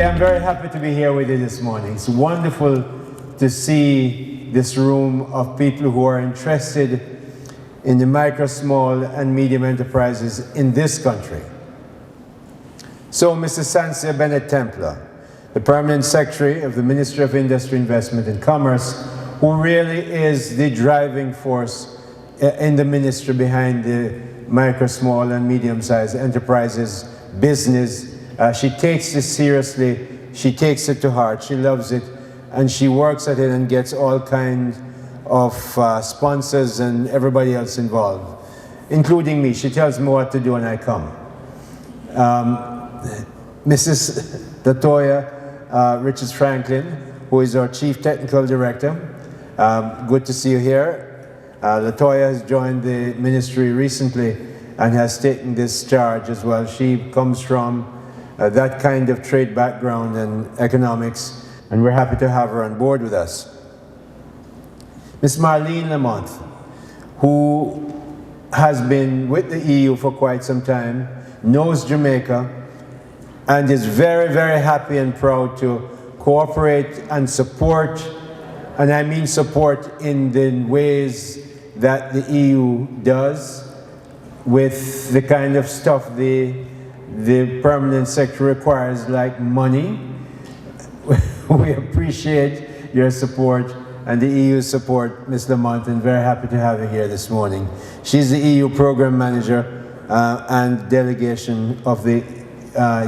I'm very happy to be here with you this morning. It's wonderful to see this room of people who are interested in the micro, small, and medium enterprises in this country. So, Mr. Sansia Bennett-Templar, the Permanent Secretary of the Ministry of Industry, Investment and Commerce, who really is the driving force in the ministry behind the micro, small, and medium-sized enterprises business. She takes this seriously, she takes it to heart, she loves it, and she works at it and gets all kinds of sponsors and everybody else involved, including me. She tells me what to do when I come. Mrs. Latoya Richards Franklin, who is our Chief Technical Director. Good to see you here. Latoya has joined the ministry recently and has taken this charge as well. She comes from that kind of trade background and economics, and we're happy to have her on board with us. Ms. Marlene Lamont, who has been with the EU for quite some time, knows Jamaica, and is very, very happy and proud to cooperate and support, and I mean support in the ways that the EU does with the kind of stuff the Permanent Secretary requires, like money. We appreciate your support and the EU's support, Ms. Lamont, and very happy to have you here this morning. She's the EU Program Manager and delegation of the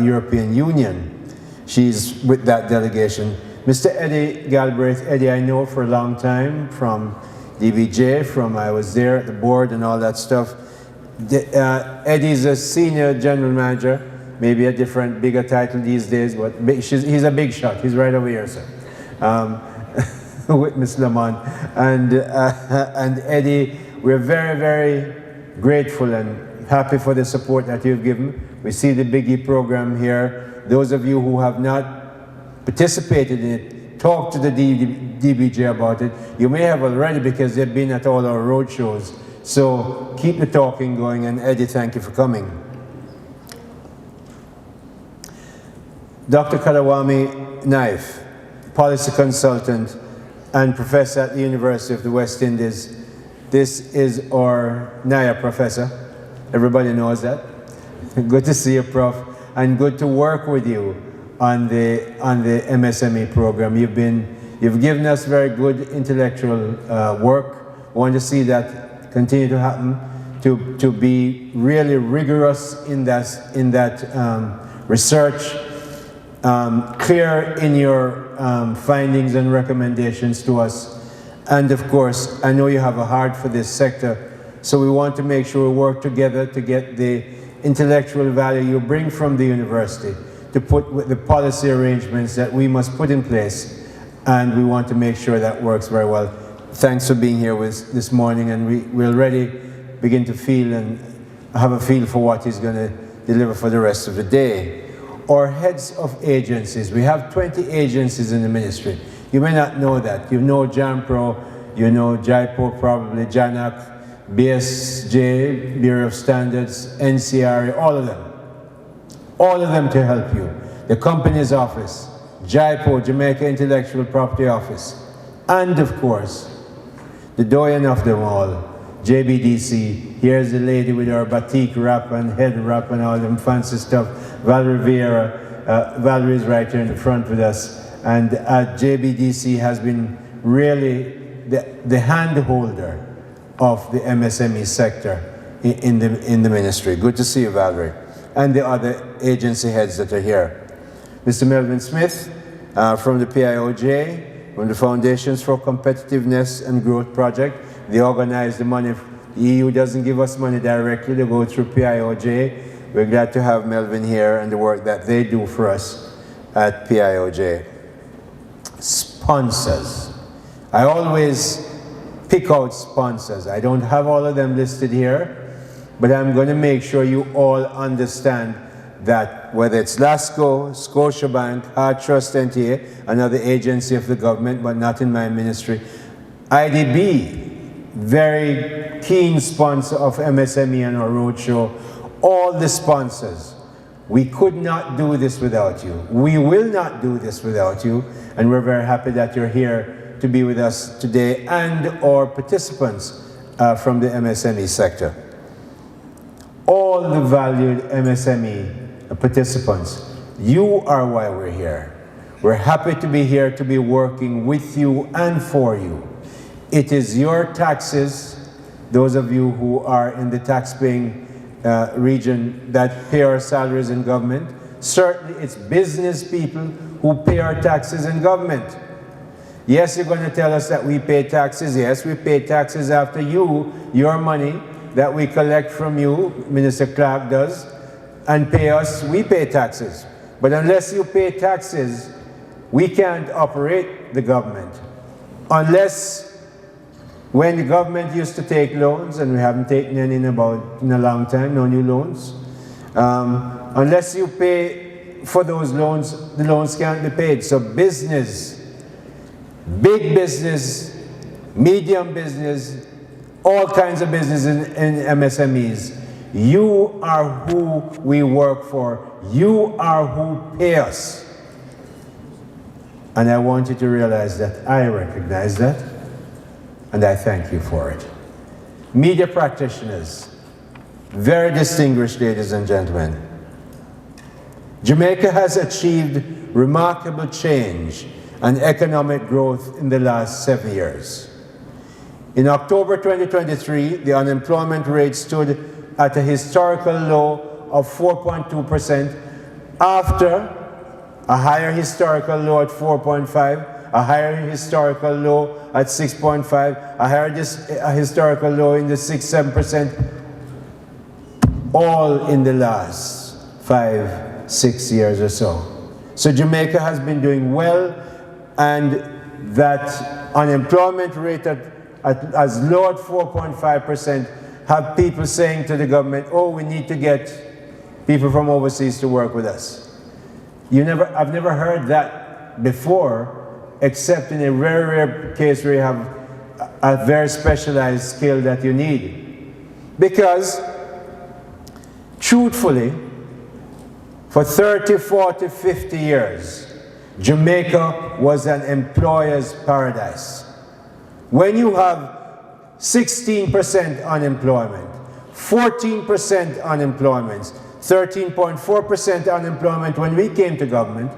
European Union. She's with that delegation. Mr. Eddie Galbraith. Eddie I know for a long time from DBJ, I was there at the board and all that stuff. Eddie's a senior general manager, maybe a different, bigger title these days, but he's a big shot. He's right over here, sir, with Ms. Lamont. And Eddie, we're very, very grateful and happy for the support that you've given. We see the Biggie program here. Those of you who have not participated in it, talk to the DBJ about it. You may have already because they've been at all our road shows. So keep the talking going, and Eddie, thank you for coming. Dr. Kalawami Naif, policy consultant and professor at the University of the West Indies. This is our NAIA professor. Everybody knows that. Good to see you, Prof, and good to work with you on the MSME program. You've given us very good intellectual work. I want to see that continue to happen, to be really rigorous in that research, clear in your findings and recommendations to us. And of course, I know you have a heart for this sector, so we want to make sure we work together to get the intellectual value you bring from the university to put with the policy arrangements that we must put in place, and we want to make sure that works very well. Thanks for being here this morning, and we already begin to feel and have a feel for what he's going to deliver for the rest of the day. Our heads of agencies. We have 20 agencies in the ministry. You may not know that. You know JAMPRO, you know JIPO probably, JANAC, BSJ, Bureau of Standards, NCRA, all of them. All of them to help you. The Companies Office, JIPO, Jamaica Intellectual Property Office, and of course, the doyen of them all, JBDC. Here's the lady with her batik wrap and head wrap and all them fancy stuff, Valerie Vieira. Valerie's right here in the front with us. And JBDC has been really the hand holder of the MSME sector in the ministry. Good to see you, Valerie. And the other agency heads that are here. Mr. Melvin Smith from the PIOJ, from the Foundations for Competitiveness and Growth Project. They organize the money. The EU doesn't give us money directly, they go through PIOJ. We're glad to have Melvin here and the work that they do for us at PIOJ. Sponsors. I always pick out sponsors. I don't have all of them listed here, but I'm going to make sure you all understand that whether it's LASCO, Scotiabank, Hard Trust NTA, another agency of the government, but not in my ministry, IDB, very keen sponsor of MSME and our roadshow, all the sponsors We could not do this without you. We will not do this without you, and we're very happy that you're here to be with us today and our participants from the MSME sector. All the valued MSME participants, you are why we're here. We're happy to be here to be working with you and for you. It is your taxes, those of you who are in the tax-paying region that pay our salaries in government. Certainly it's business people who pay our taxes in government. Yes, you're going to tell us that we pay taxes. Yes, we pay taxes after you, your money that we collect from you, Minister Clark does, and pay us, we pay taxes. But unless you pay taxes, we can't operate the government. Unless, when the government used to take loans, and we haven't taken any in a long time, no new loans, unless you pay for those loans, the loans can't be paid. So business, big business, medium business, all kinds of business in MSMEs, you are who we work for. You are who pay us. And I want you to realize that I recognize that, and I thank you for it. Media practitioners, very distinguished ladies and gentlemen, Jamaica has achieved remarkable change and economic growth in the last 7 years. In October 2023, the unemployment rate stood at a historical low of 4.2% after a higher historical low at 4.5%, a higher historical low at 6.5%, a higher historical low in the 6-7%, all in the last 5-6 years or so. So Jamaica has been doing well, and that unemployment rate at as low at 4.5% have people saying to the government, oh, we need to get people from overseas to work with us. I've never heard that before, except in a very rare case where you have a very specialized skill that you need. Because, truthfully, for 30, 40, 50 years, Jamaica was an employer's paradise. When you have 16% unemployment, 14% unemployment, 13.4% unemployment when we came to government,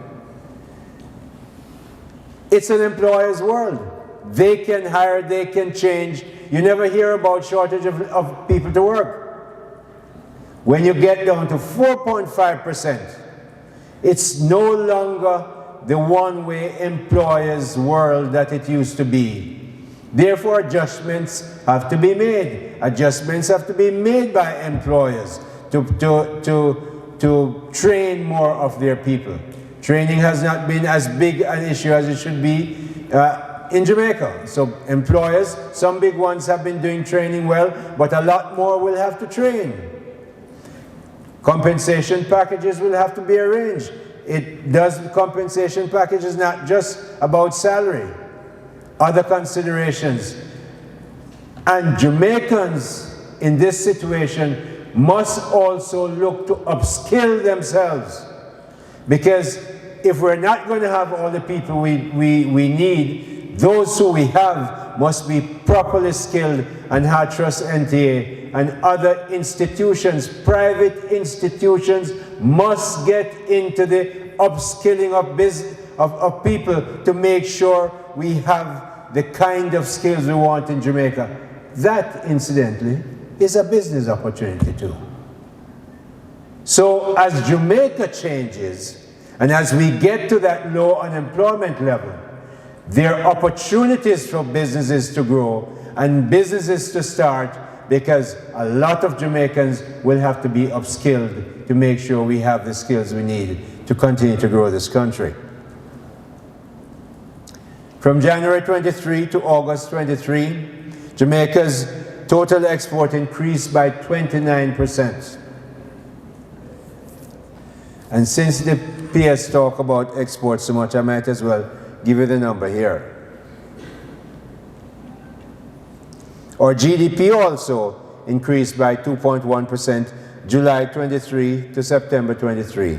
it's an employer's world. They can hire, they can change. You never hear about shortage of people to work. When you get down to 4.5%, it's no longer the one-way employer's world that it used to be. Therefore, adjustments have to be made. Adjustments have to be made by employers to train more of their people. Training has not been as big an issue as it should be in Jamaica. So employers, some big ones have been doing training well, but a lot more will have to train. Compensation packages will have to be arranged. Compensation package is not just about salary. Other considerations. And Jamaicans in this situation must also look to upskill themselves. Because if we're not going to have all the people we need, those who we have must be properly skilled, and HATRUST NTA and other institutions, private institutions, must get into the upskilling of people to make sure we have the kind of skills we want in Jamaica. That, incidentally, is a business opportunity too. So as Jamaica changes, and as we get to that low unemployment level, there are opportunities for businesses to grow and businesses to start, because a lot of Jamaicans will have to be upskilled to make sure we have the skills we need to continue to grow this country. From January 23 to August 23, Jamaica's total export increased by 29%. And since the PS talk about exports so much, I might as well give you the number here. Our GDP also increased by 2.1% July 23 to September 23.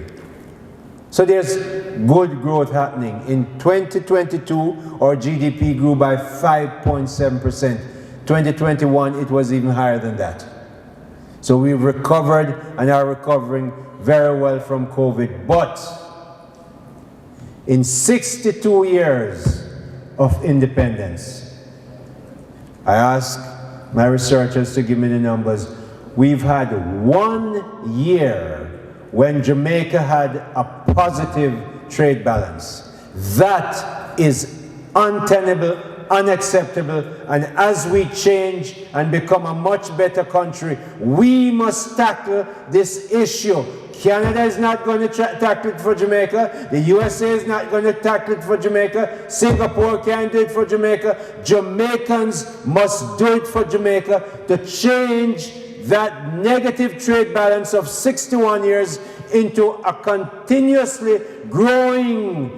So there's good growth happening. In 2022, our GDP grew by 5.7%. 2021, it was even higher than that. So we've recovered and are recovering very well from COVID. But in 62 years of independence, I asked my researchers to give me the numbers. We've had 1 year when Jamaica had a positive trade balance. That is untenable, unacceptable, and as we change and become a much better country, we must tackle this issue. Canada is not going to tackle it for Jamaica. The USA is not going to tackle it for Jamaica. Singapore can't do it for Jamaica. Jamaicans must do it for Jamaica to change that negative trade balance of 61 years into a continuously growing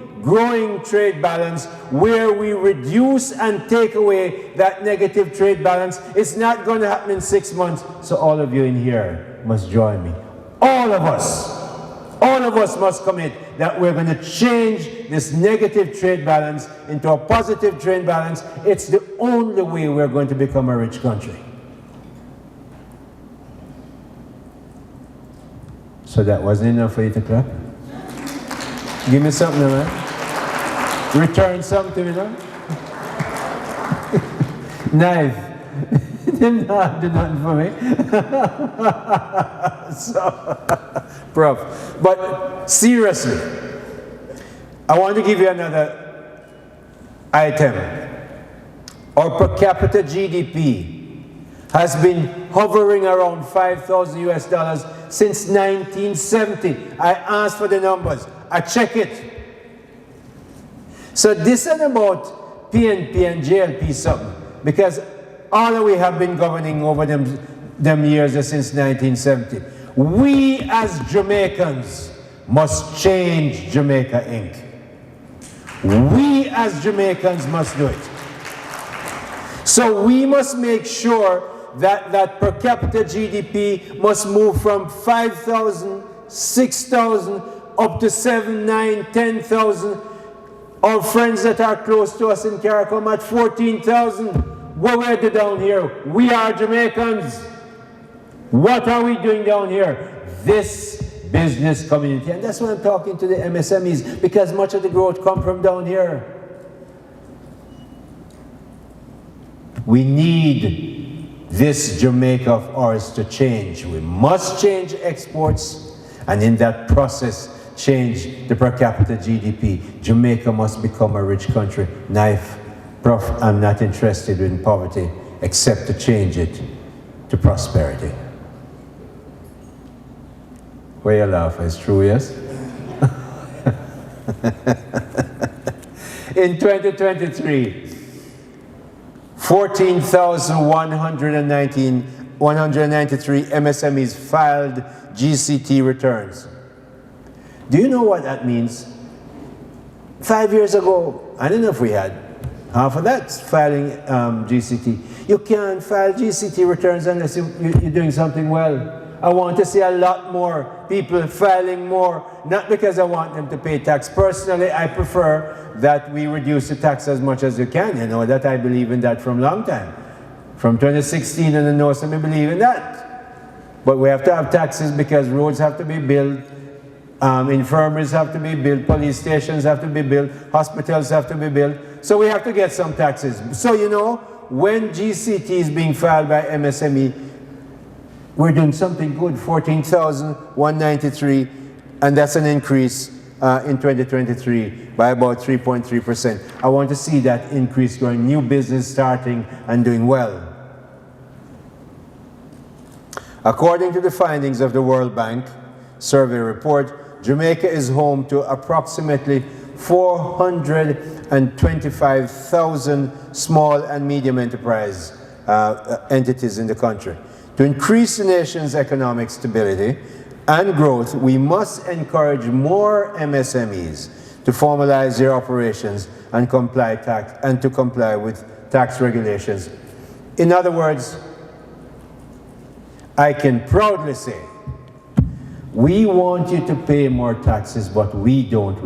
trade balance where we reduce and take away that negative trade balance. It's not going to happen in 6 months. So all of you in here must join me. All of us must commit that we're going to change this negative trade balance into a positive trade balance. It's the only way we're going to become a rich country. So that wasn't enough for you to clap? Give me something, man. Return something to me, man. Knife. Did not do nothing for me. So, prof. But seriously, I want to give you another item. Our per capita GDP has been hovering around $5,000 US since 1970. I asked for the numbers. I check it. So this is about PNP and JLP something, because all that we have been governing over them years since 1970. We as Jamaicans must change Jamaica Inc. We as Jamaicans must do it. So we must make sure that per capita GDP must move from 5,000, 6,000, up to 7, 9, 10,000. Our friends that are close to us in CARICOM at 14,000. What we do down here? We are Jamaicans. What are we doing down here? This business community. And that's why I'm talking to the MSMEs, because much of the growth comes from down here. We need this Jamaica of ours to change. We must change exports, and in that process, change the per capita GDP. Jamaica must become a rich country. Knife, Prof, I'm not interested in poverty except to change it to prosperity. Where you laugh, it's true, yes? In 2023, 14,193 MSMEs filed GCT returns. Do you know what that means? 5 years ago, I don't know if we had half of that filing GCT. You can't file GCT returns unless you're doing something well. I want to see a lot more people filing more, not because I want them to pay tax. Personally, I prefer that we reduce the tax as much as you can. You know that I believe in that from a long time. From 2016 and the North, I believe in that. But we have to have taxes because roads have to be built, infirmaries have to be built, police stations have to be built, hospitals have to be built. So we have to get some taxes. So you know, when GCT is being filed by MSME, we're doing something good, 14,193, and that's an increase in 2023 by about 3.3%. I want to see that increase going, new business starting and doing well. According to the findings of the World Bank survey report, Jamaica is home to approximately 425,000 small and medium enterprise entities in the country. To increase the nation's economic stability and growth, we must encourage more MSMEs to formalize their operations and to comply with tax regulations. In other words, I can proudly say We want you to pay more taxes, but we don't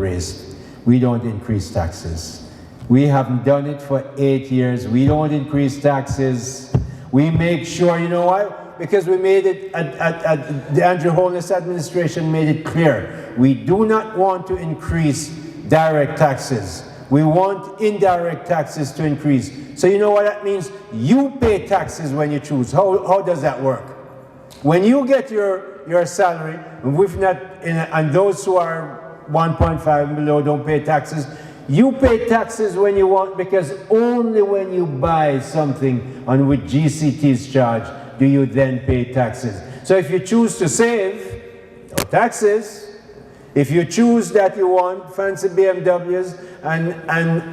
increase taxes. We haven't done it for 8 years. We don't increase taxes. We make sure, you know why? Because we made it, the Andrew Holness administration made it clear. We do not want to increase direct taxes. We want indirect taxes to increase. So you know what that means? You pay taxes when you choose. How does that work? When you get your salary, and those who are 1.5 and below don't pay taxes, you pay taxes when you want, because only when you buy something on which GCT is charged do you then pay taxes. So if you choose to save, no taxes. If you choose that you want fancy BMWs and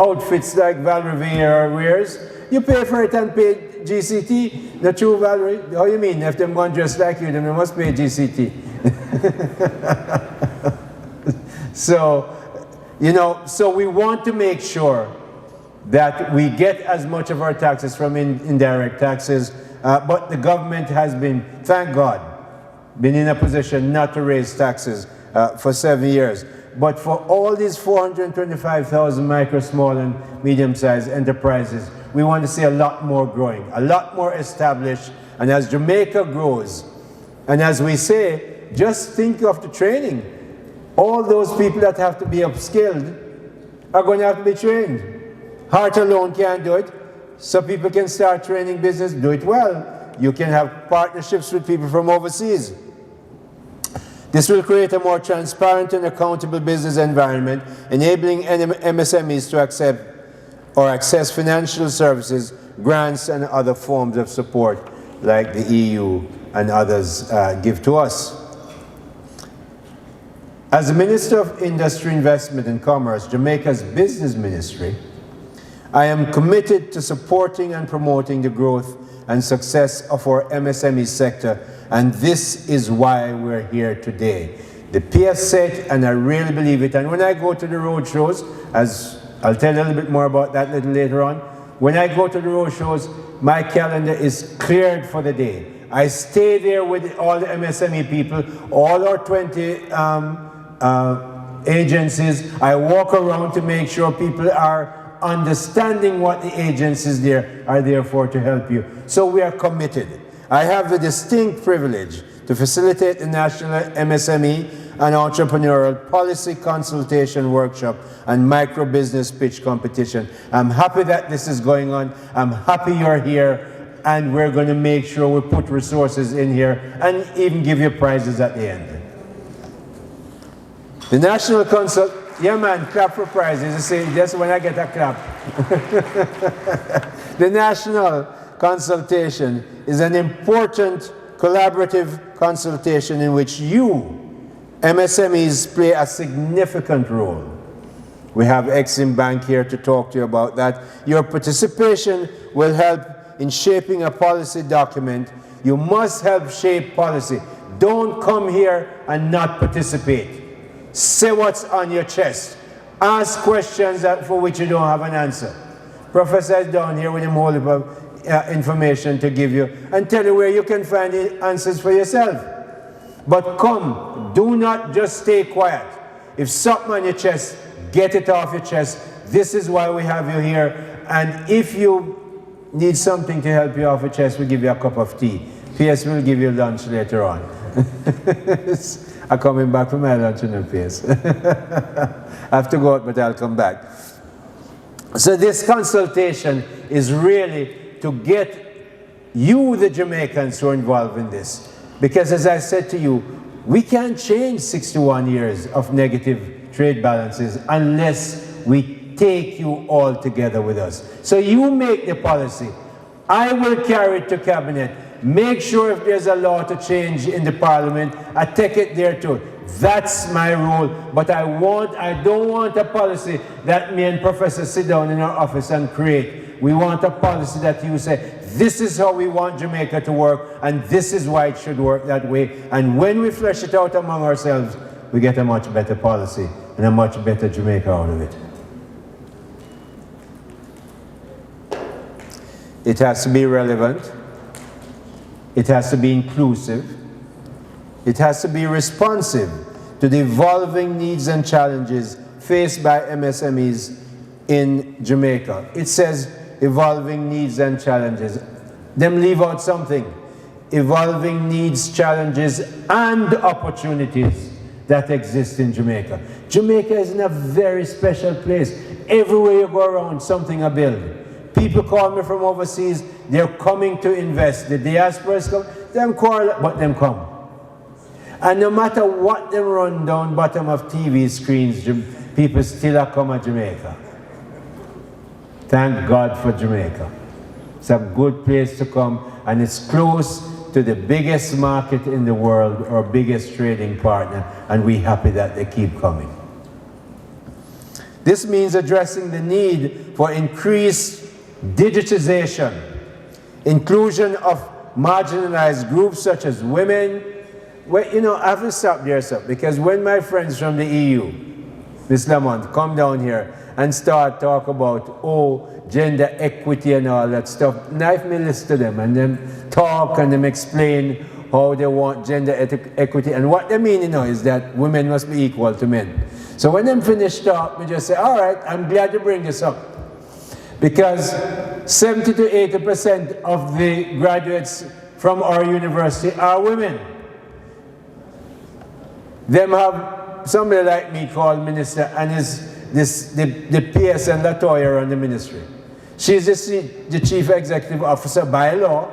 outfits like Val Revere wears, you pay for it and pay GCT. The true Valerie, how you mean? If them going dressed like you, then they must pay GCT. So, so we want to make sure that we get as much of our taxes from indirect taxes, but the government has been, thank God, been in a position not to raise taxes for 7 years. But for all these 425,000 micro, small, and medium-sized enterprises, we want to see a lot more growing, a lot more established. And as Jamaica grows, and as we say, just think of the training. All those people that have to be upskilled are going to have to be trained. Heart alone can't do it, so people can start training business, do it well. You can have partnerships with people from overseas. This will create a more transparent and accountable business environment, enabling MSMEs to accept or access financial services, grants, and other forms of support like the EU and others give to us. As the Minister of Industry, Investment and Commerce, Jamaica's Business Ministry, I am committed to supporting and promoting the growth and success of our MSME sector, and this is why we're here today. The PS said, and I really believe it, and when I go to the road shows, as I'll tell you a little bit more about that a little later on, when I go to the road shows, my calendar is cleared for the day. I stay there with all the MSME people, all our 20 agencies. I walk around to make sure people are understanding what the agencies there are there for to help you. So we are committed. I have the distinct privilege to facilitate the National MSME and Entrepreneurial Policy Consultation Workshop and Micro Business Pitch Competition. I'm happy that this is going on. I'm happy you're here, and we're going to make sure we put resources in here and even give you prizes at the end. The National yeah man, clap for prizes. You see, that's when I get a clap. The National Consultation is an important collaborative consultation in which you, MSMEs, play a significant role. We have Exim Bank here to talk to you about that. Your participation will help in shaping a policy document. You must help shape policy. Don't come here and not participate. Say what's on your chest. Ask questions for which you don't have an answer. Professor is down here with him whole heap of information to give you and tell you where you can find the answers for yourself. But come, do not just stay quiet. If something on your chest, get it off your chest. This is why we have you here. And if you need something to help you off your chest, we'll give you a cup of tea. PS will give you lunch later on. I'm coming back from my lunch in the PS. I have to go out, but I'll come back. So this consultation is really to get you, the Jamaicans, who are involved in this. Because as I said to you, we can't change 61 years of negative trade balances unless we take you all together with us. So you make the policy. I will carry it to cabinet. Make sure if there's a law to change in the parliament, I take it there too. That's my rule. But I don't want a policy that me and Professor sit down in our office and create. We want a policy that you say, this is how we want Jamaica to work, and this is why it should work that way. And when we flesh it out among ourselves, we get a much better policy and a much better Jamaica out of it. It has to be relevant. It has to be inclusive. It has to be responsive to the evolving needs and challenges faced by MSMEs in Jamaica. It says evolving needs and challenges. Them leave out something. Evolving needs, challenges, and opportunities that exist in Jamaica. Jamaica is in a very special place. Everywhere you go around, something a build. People call me from overseas, they're coming to invest. The diasporas come, them quarrel, but them come. And no matter what them run down bottom of TV screens, people still are come to Jamaica. Thank God for Jamaica. It's a good place to come, and it's close to the biggest market in the world, our biggest trading partner, and we're happy that they keep coming. This means addressing the need for increased digitization, inclusion of marginalized groups such as women. Well, you know, I have to stop there, sir, because when my friends from the EU, Ms. Lamont, come down here and start talk about, oh, gender equity and all that stuff, knife me list to them and then talk and them explain how they want gender equity. And what they mean, you know, is that women must be equal to men. So when them finish talk, we just say, all right, I'm glad you bring this up. Because 70 to 80% of the graduates from our university are women. Them have somebody like me called minister, and is the PS and Latoya run the ministry. She's the chief executive officer by law.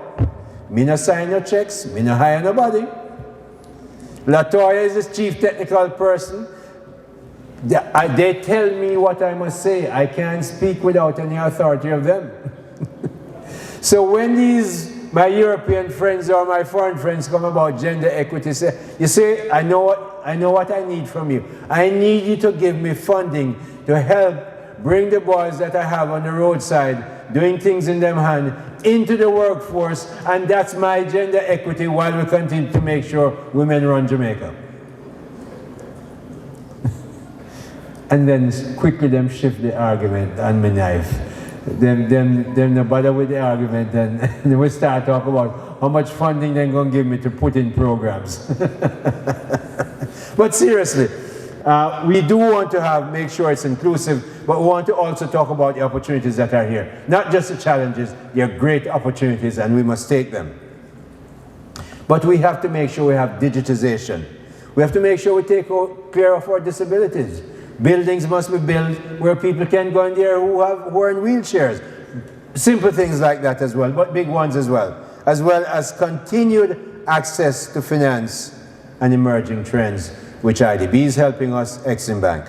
Me no sign no checks, me no hire nobody. Latoya is the chief technical person. They tell me what I must say. I can't speak without any authority of them. So when my European friends or my foreign friends come about gender equity, say, you see, I know what I need from you. I need you to give me funding to help bring the boys that I have on the roadside doing things in them hand into the workforce, and that's my gender equity while we continue to make sure women run Jamaica. And then quickly them shift the argument on my knife. Them no bother with the argument, and then we start talking about how much funding they're going to give me to put in programs. But seriously, we do want to make sure it's inclusive, but we want to also talk about the opportunities that are here. Not just the challenges, they are great opportunities and we must take them. But we have to make sure we have digitization. We have to make sure we take care of our disabilities. Buildings must be built where people can go in there who are in wheelchairs. Simple things like that as well, but big ones as well as continued access to finance and emerging trends, which IDB is helping us, Exim Bank.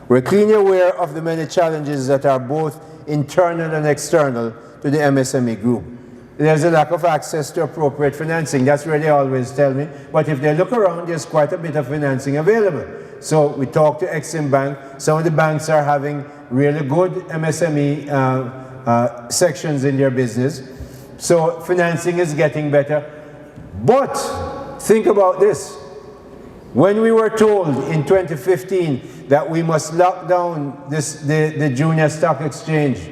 We're keenly aware of the many challenges that are both internal and external to the MSME group. There's a lack of access to appropriate financing. That's where they always tell me. But if they look around, there's quite a bit of financing available. So we talk to Exim Bank. Some of the banks are having really good MSME sections in their business. So financing is getting better. But think about this. When we were told in 2015 that we must lock down the junior stock exchange,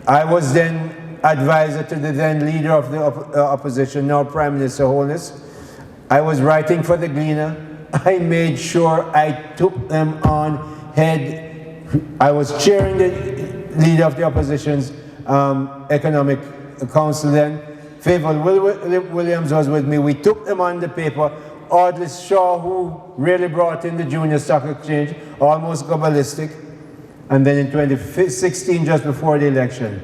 I was then advisor to the then leader of the opposition, now Prime Minister Holness. I was writing for the Gleaner. I made sure I took them on head. I was chairing the leader of the opposition's economic council then. Favour Williams was with me. We took them on the paper. Audley Shaw, who really brought in the junior stock exchange, almost go ballistic. And then in 2016, just before the election,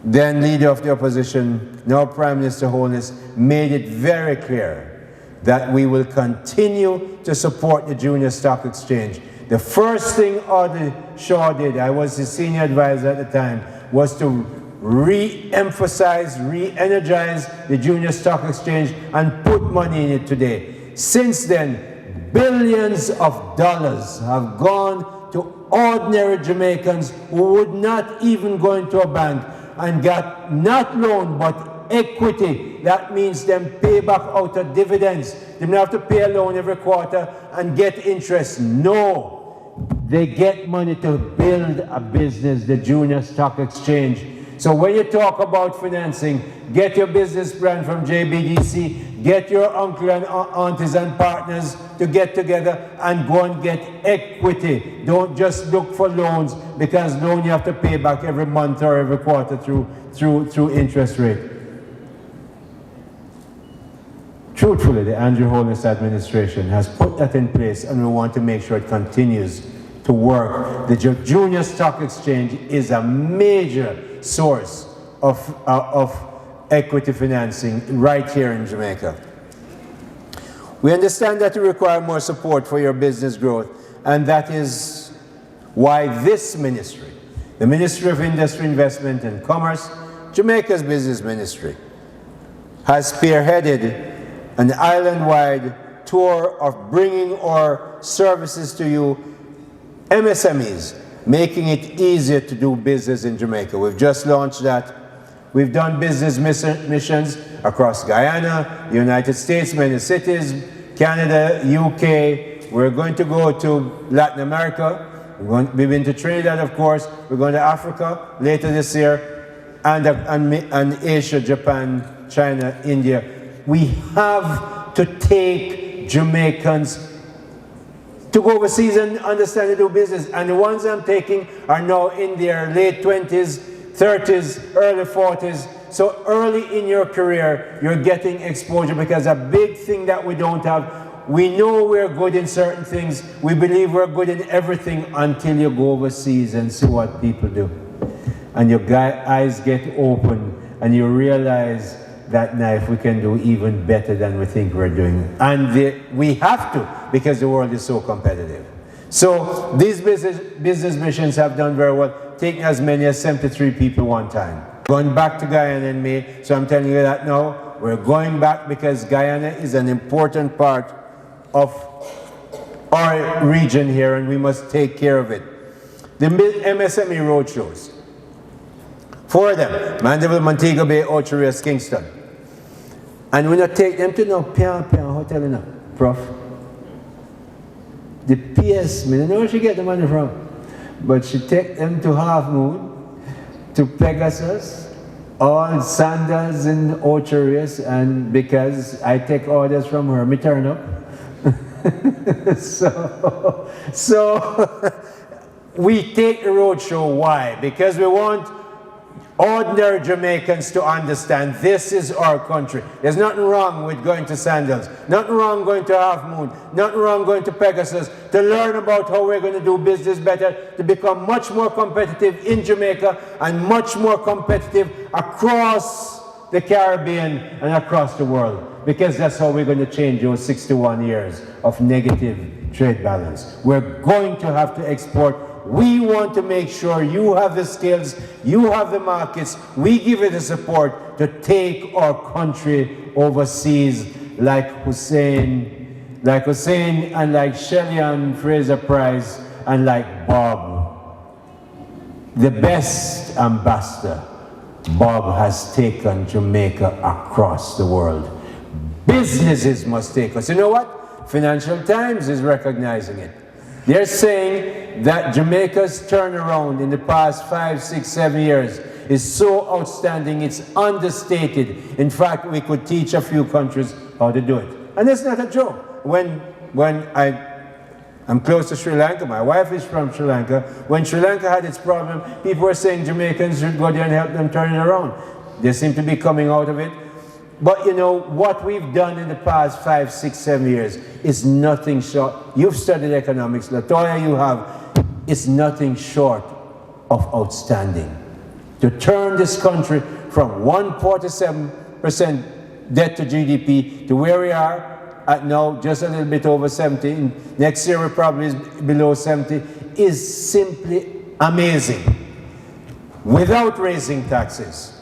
then leader of the opposition, now Prime Minister Holness, made it very clear that we will continue to support the junior stock exchange. The first thing Audley Shaw did, I was his senior advisor at the time, was to re-emphasize, re-energize the junior stock exchange and put money in it today. Since then, billions of dollars have gone to ordinary Jamaicans who would not even go into a bank and got not loan but equity. That means them pay back out of dividends. They don't have to pay a loan every quarter and get interest. No, they get money to build a business, the junior stock exchange. So when you talk about financing, get your business plan from JBDC, get your uncle and aunties and partners to get together and go and get equity. Don't just look for loans, because loan you have to pay back every month or every quarter through interest rate. Truthfully, the Andrew Holness administration has put that in place, and we want to make sure it continues to work. The Junior Stock Exchange is a major source of equity financing right here in Jamaica. We understand that you require more support for your business growth, and that is why this ministry, the Ministry of Industry, Investment and Commerce, Jamaica's business ministry, has spearheaded an island-wide tour of bringing our services to you, MSMEs, making it easier to do business in Jamaica. We've just launched that. We've done business missions across Guyana, United States, many cities, Canada, UK. We're going to go to Latin America. We've been to Trinidad, of course. We're going to Africa later this year, and Asia, Japan, China, India. We have to take Jamaicans to go overseas and understand and do business. And the ones I'm taking are now in their late 20s, 30s, early 40s. So early in your career, you're getting exposure, because a big thing that we don't have, we know we're good in certain things. We believe we're good in everything until you go overseas and see what people do. And your eyes get open and you realize that now if we can do even better than we think we're doing. And we have to, because the world is so competitive. So these business missions have done very well, taking as many as 73 people one time. Going back to Guyana in May, so I'm telling you that now. We're going back because Guyana is an important part of our region here, and we must take care of it. The MSME roadshows. 4 of them: Mandeville, Montego Bay, Ocho Rios, Kingston. And we not take them to no Pian Hotel, you know, Prof. The PS, I don't know where she get the money from, but she take them to Half Moon, to Pegasus, all Sandals in Ocho Rios, and because I take orders from her, me turn up. so we take the roadshow. Why? Because we want ordinary Jamaicans to understand this is our country. There's nothing wrong with going to Sandals, nothing wrong going to Half Moon, nothing wrong going to Pegasus, to learn about how we're going to do business better, to become much more competitive in Jamaica and much more competitive across the Caribbean and across the world, because that's how we're going to change those 61 years of negative trade balance. We're going to have to export. We want to make sure you have the skills, you have the markets, we give you the support to take our country overseas, like Hussein and like Shellyan Fraser Price and like Bob. The best ambassador, Bob has taken Jamaica across the world. Businesses must take us. You know what? Financial Times is recognizing it. They're saying that Jamaica's turnaround in the past 5, 6, 7 years is so outstanding, it's understated. In fact, we could teach a few countries how to do it. And it's not a joke. When I'm close to Sri Lanka, my wife is from Sri Lanka. When Sri Lanka had its problem, people were saying Jamaicans should go there and help them turn it around. They seem to be coming out of it. But you know, what we've done in the past 5, 6, 7 years is nothing short. You've studied economics, Latoya, you have. It's nothing short of outstanding. To turn this country from 147% debt to GDP to where we are at now, just a little bit over 70, next year we probably is below 70, is simply amazing. Without raising taxes,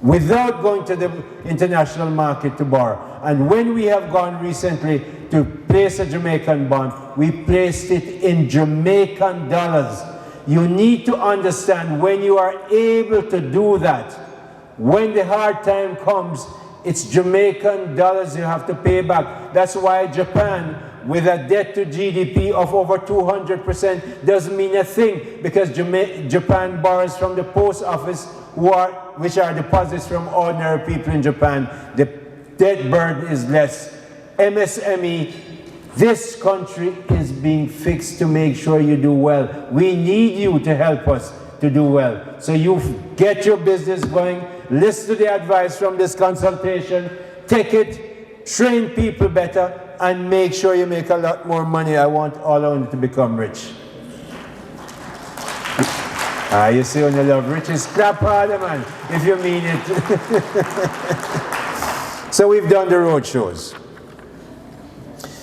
without going to the international market to borrow. And when we have gone recently to place a Jamaican bond, we placed it in Jamaican dollars. You need to understand, when you are able to do that, when the hard time comes, it's Jamaican dollars you have to pay back. That's why Japan, with a debt to GDP of over 200%, doesn't mean a thing, because Japan borrows from the post office which are deposits from ordinary people in Japan, the debt burden is less. MSME, this country is being fixed to make sure you do well. We need you to help us to do well. So you get your business going, listen to the advice from this consultation, take it, train people better, and make sure you make a lot more money. I want all of you to become rich. You see when you love riches, clap harder, man, if you mean it. So we've done the road shows.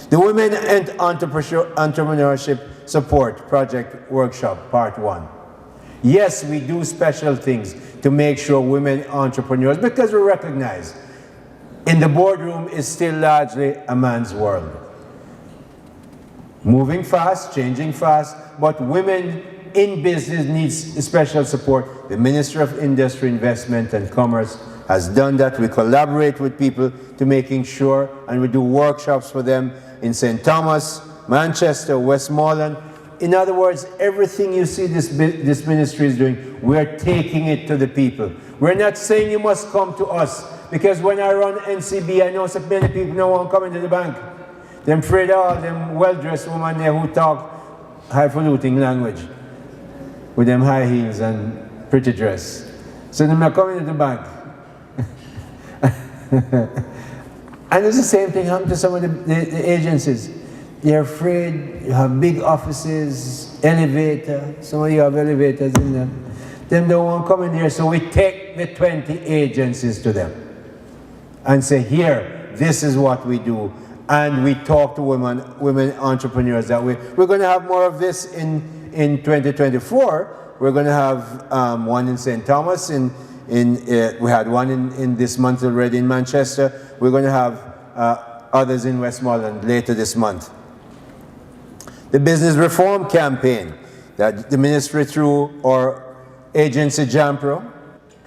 The Women and Entrepreneurship Support Project Workshop, Part 1. Yes, we do special things to make sure women entrepreneurs, because we recognize in the boardroom is still largely a man's world. Moving fast, changing fast, but women in business needs special support. The Minister of Industry, Investment and Commerce has done that. We collaborate with people to making sure, and we do workshops for them in St. Thomas, Manchester, Westmoreland. In other words, everything you see this ministry is doing, we're taking it to the people. We're not saying you must come to us, because when I run NCB, I know so many people don't want to come into the bank. They're afraid of all them well-dressed women there who talk highfalutin language with them high heels and pretty dress. So they're not coming to the bank. And it's the same thing happened to some of the agencies. They're afraid, you have big offices, elevator, some of you have elevators in them. Them don't want to come in here, so we take the 20 agencies to them and say, here, this is what we do. And we talk to women entrepreneurs that way. We're going to have more of this in 2024. We're going to have one in St. Thomas, we had one in this month already in Manchester. We're going to have others in Westmoreland later this month. The Business Reform Campaign that the ministry through our agency JAMPRO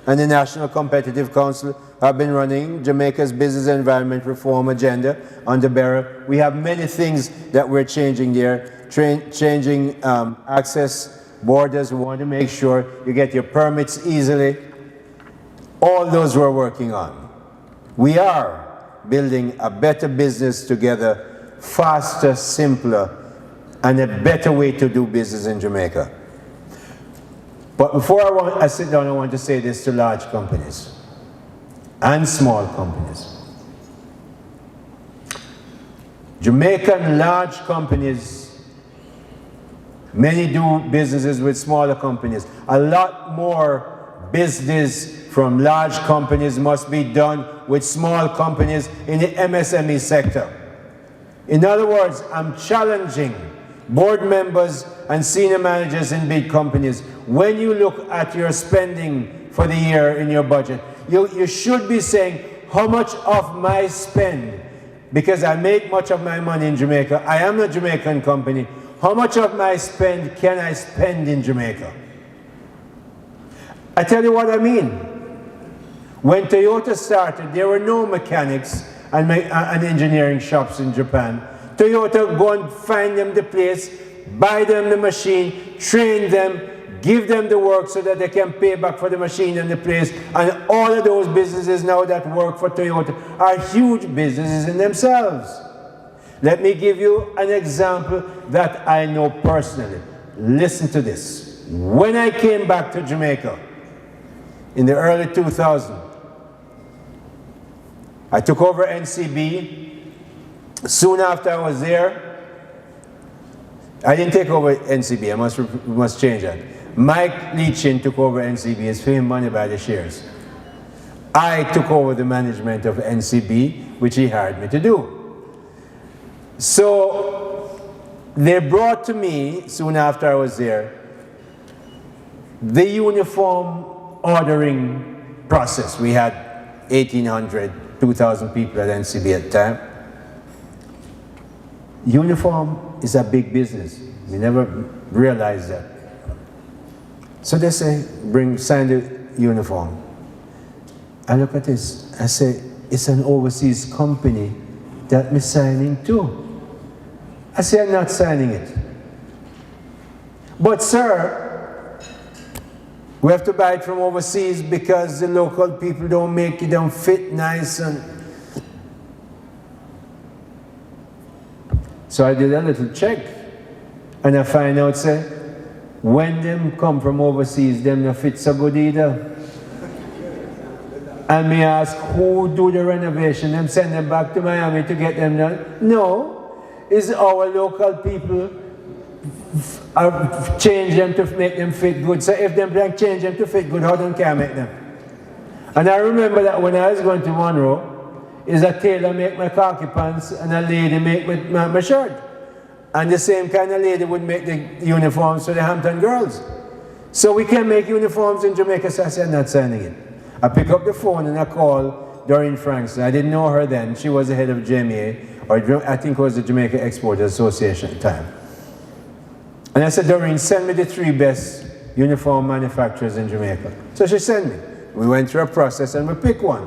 and the National Competitive Council have been running Jamaica's business environment reform agenda under BERA. We have many things that we're changing there, changing access borders. We want to make sure you get your permits easily. All those we're working on. We are building a better business together, faster, simpler, and a better way to do business in Jamaica. But before I sit down, I want to say this to large companies and small companies. Jamaican large companies, many do businesses with smaller companies. A lot more business from large companies must be done with small companies in the MSME sector. In other words, I'm challenging board members and senior managers in big companies. When you look at your spending for the year in your budget, you should be saying, how much of my spend, because I make much of my money in Jamaica, I am a Jamaican company, how much of my spend can I spend in Jamaica? I tell you what I mean. When Toyota started, there were no mechanics and engineering shops in Japan. Toyota go and find them the place, buy them the machine, train them, give them the work so that they can pay back for the machine and the place. And all of those businesses now that work for Toyota are huge businesses in themselves. Let me give you an example that I know personally. Listen to this. When I came back to Jamaica in the early 2000s, I took over NCB. Soon after I was there, I didn't take over NCB, I must change that. Mike Leachin took over NCB, he's paying money by the shares. I took over the management of NCB, which he hired me to do. So they brought to me, soon after I was there, the uniform ordering process. We had 1,800, 2,000 people at NCB at the time. Uniform is a big business. We never realized that. So they say, sign the uniform. I look at this, I say, it's an overseas company that I'm signing to. I say, I'm not signing it. But sir, We have to buy it from overseas because the local people don't make it, don't fit nice. And so I did a little check, and I find out, say, when them come from overseas, them no fit so good either. And me ask, who do the renovation? Them send them back to Miami to get them done? No, it's our local people change them to make them fit good. So if them can change them to fit good, how them can make them? And I remember that when I was going to Monroe, is a tailor make my khaki pants and a lady make my shirt. And the same kind of lady would make the uniforms for the Hampton girls. So we can make uniforms in Jamaica, so I said, I'm not signing it. I pick up the phone and I call Doreen Frankston. I didn't know her then. She was the head of JMA, or I think it was the Jamaica Exporters Association at the time. And I said, Doreen, send me the 3 best uniform manufacturers in Jamaica. So she sent me. We went through a process and we picked one.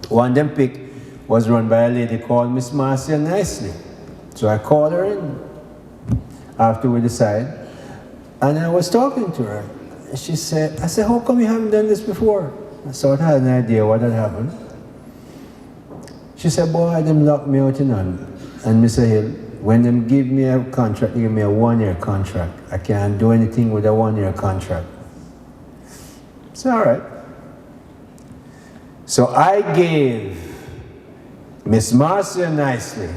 One them pick was run by a lady called Miss Marcia Nicely. So I called her in after we decided, and I was talking to her. She said, I said, how come you haven't done this before? I sort of had an idea what had happened. She said, boy, them locked me out in on. And Mr. Hill, when them give me a contract, they give me a 1-year contract. I can't do anything with a 1-year contract. It's all right. So I gave Miss Marcia Nicely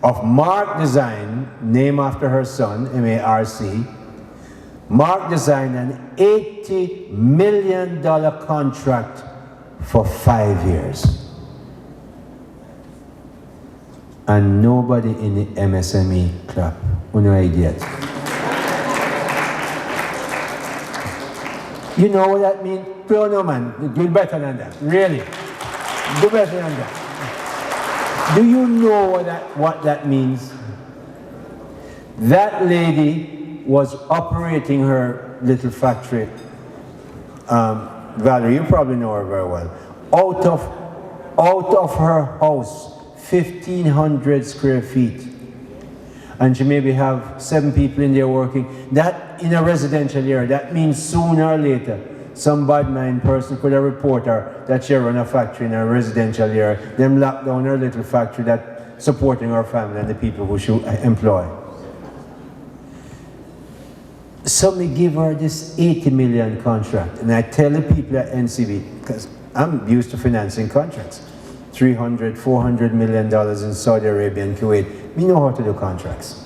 of Mark Design, named after her son, M-A-R-C, Mark Design, an $80 million contract for 5 years. And nobody in the MSME club, no idea. You know what that means? No man, do better than that, really. Do better than that. Do you know what that means? That lady was operating her little factory, Valerie, you probably know her very well, out of her house, 1,500 square feet. And she maybe have 7 people in there working. That in a residential area, that means sooner or later, some bad mind person could have reported her that she run a factory in a residential area, them lock down her little factory that supporting her family and the people who she employ. So me give her this 80 million contract, and I tell the people at NCB, because I'm used to financing contracts, $300, $400 million in Saudi Arabia and Kuwait. We know how to do contracts.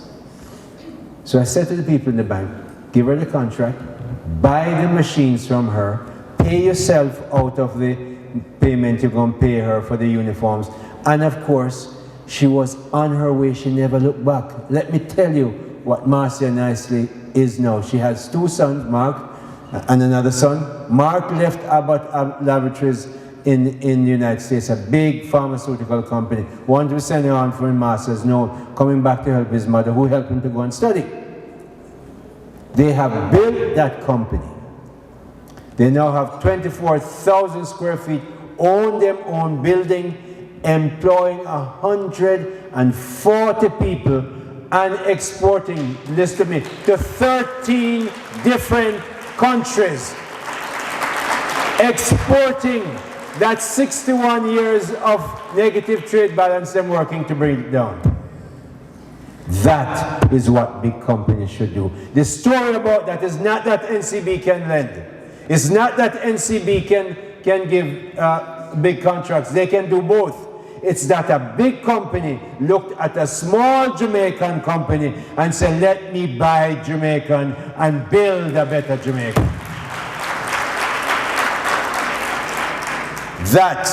So I said to the people in the bank, give her the contract, buy the machines from her, pay yourself out of the payment you're going to pay her for the uniforms. And of course, she was on her way, she never looked back. Let me tell you what Marcia Nicely is now. She has 2 sons, Mark and another son. Mark left Abbott Laboratories in the United States, a big pharmaceutical company. Wanted to send him on for a master's, no, coming back to help his mother, who helped him to go and study. They have built that company. They now have 24,000 square feet, own their own building, employing 140 people, and exporting, listen to me, to 13 different countries. Exporting. That's 61 years of negative trade balance them working to bring it down. That is what big companies should do. The story about that is not that NCB can lend. It's not that NCB can give big contracts. They can do both. It's that a big company looked at a small Jamaican company and said, let me buy Jamaican and build a better Jamaica. That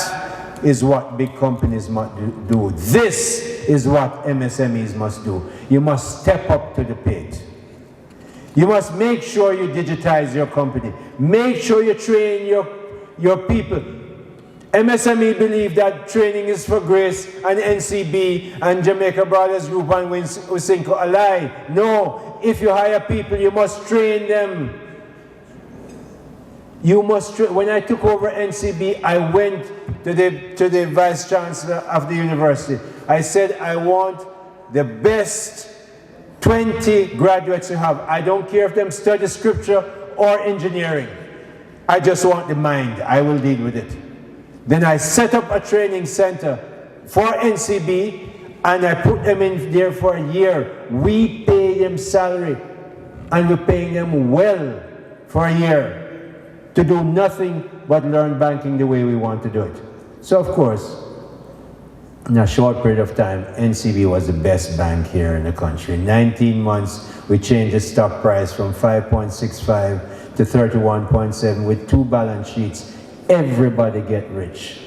is what big companies must do. This is what MSMEs must do. You must step up to the plate. You must make sure you digitize your company. Make sure you train your people. MSME believe that training is for grace, and NCB and Jamaica Brothers Group and Usinco ally. No, if you hire people, you must train them. You must. When I took over NCB, I went to the Vice Chancellor of the university. I said, I want the best 20 graduates you have. I don't care if them study scripture or engineering. I just want the mind. I will deal with it. Then I set up a training center for NCB, and I put them in there for a year. We pay them salary, and we're paying them well for a year to do nothing but learn banking the way we want to do it. So of course, in a short period of time, NCB was the best bank here in the country. In 19 months, we changed the stock price from 5.65 to 31.7 with 2 balance sheets. Everybody get rich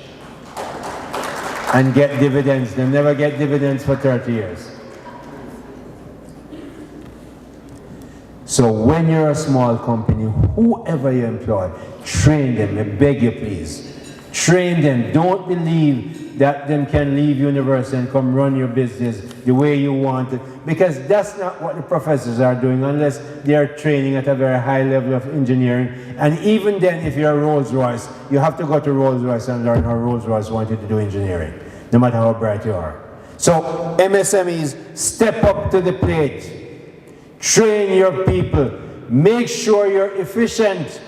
and get dividends. They never get dividends for 30 years. So when you're a small company, whoever you employ, train them. I beg you, please. Train them. Don't believe that them can leave university and come run your business the way you want it, because that's not what the professors are doing unless they are training at a very high level of engineering. And even then, if you're Rolls-Royce, you have to go to Rolls-Royce and learn how Rolls-Royce wanted to do engineering, no matter how bright you are. So MSMEs, step up to the plate. Train your people. Make sure you're efficient.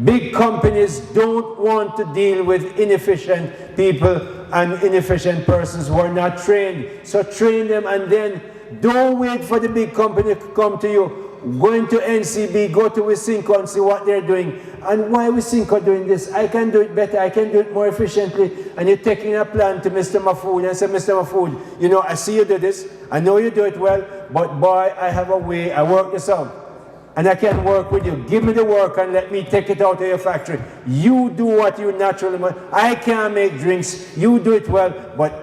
Big companies don't want to deal with inefficient people and inefficient persons who are not trained. So train them, and then don't wait for the big company to come to you. Go into NCB, go to Wisynco and see what they're doing. And why Wisynco doing this? I can do it better, I can do it more efficiently. And you're taking a plan to Mr. Mahfood and say, Mr. Mahfood, you know, I see you do this, I know you do it well, but boy, I have a way, I work this out. And I can work with you. Give me the work and let me take it out of your factory. You do what you naturally want. I can't make drinks. You do it well, but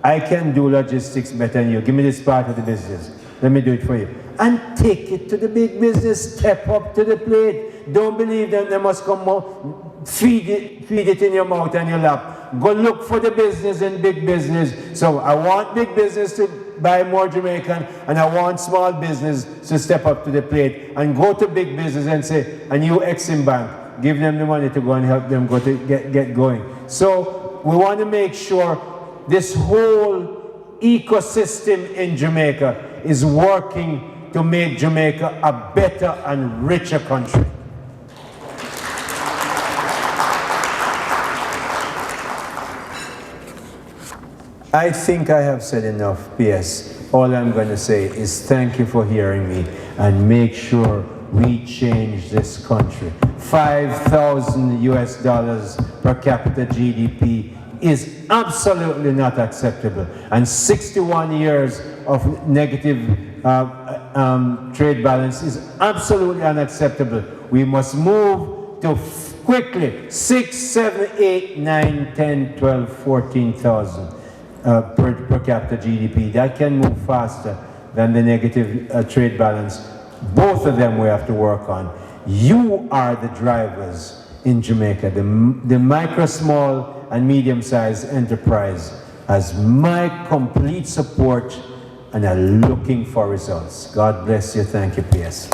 I can do logistics better than you. Give me this part of the business. Let me do it for you. And take it to the big business. Step up to the plate. Don't believe them. They must come out. Feed it in your mouth and your lap. Go look for the business in big business. So I want big business to buy more Jamaican, and I want small business to step up to the plate and go to big business and say, and you Exim Bank, give them the money to go and help them go to get going. So we want to make sure this whole ecosystem in Jamaica is working to make Jamaica a better and richer country. I think I have said enough. Yes, all I'm going to say is thank you for hearing me, and make sure we change this country. $5,000 per capita GDP is absolutely not acceptable, and 61 years of negative trade balance is absolutely unacceptable. We must move to quickly 6, 7, 8, 9, 10, 12, 14,000. Per capita GDP. That can move faster than the negative trade balance. Both of them we have to work on. You are the drivers in Jamaica. The micro, small, and medium-sized enterprise has my complete support, and are looking for results. God bless you. Thank you, PS.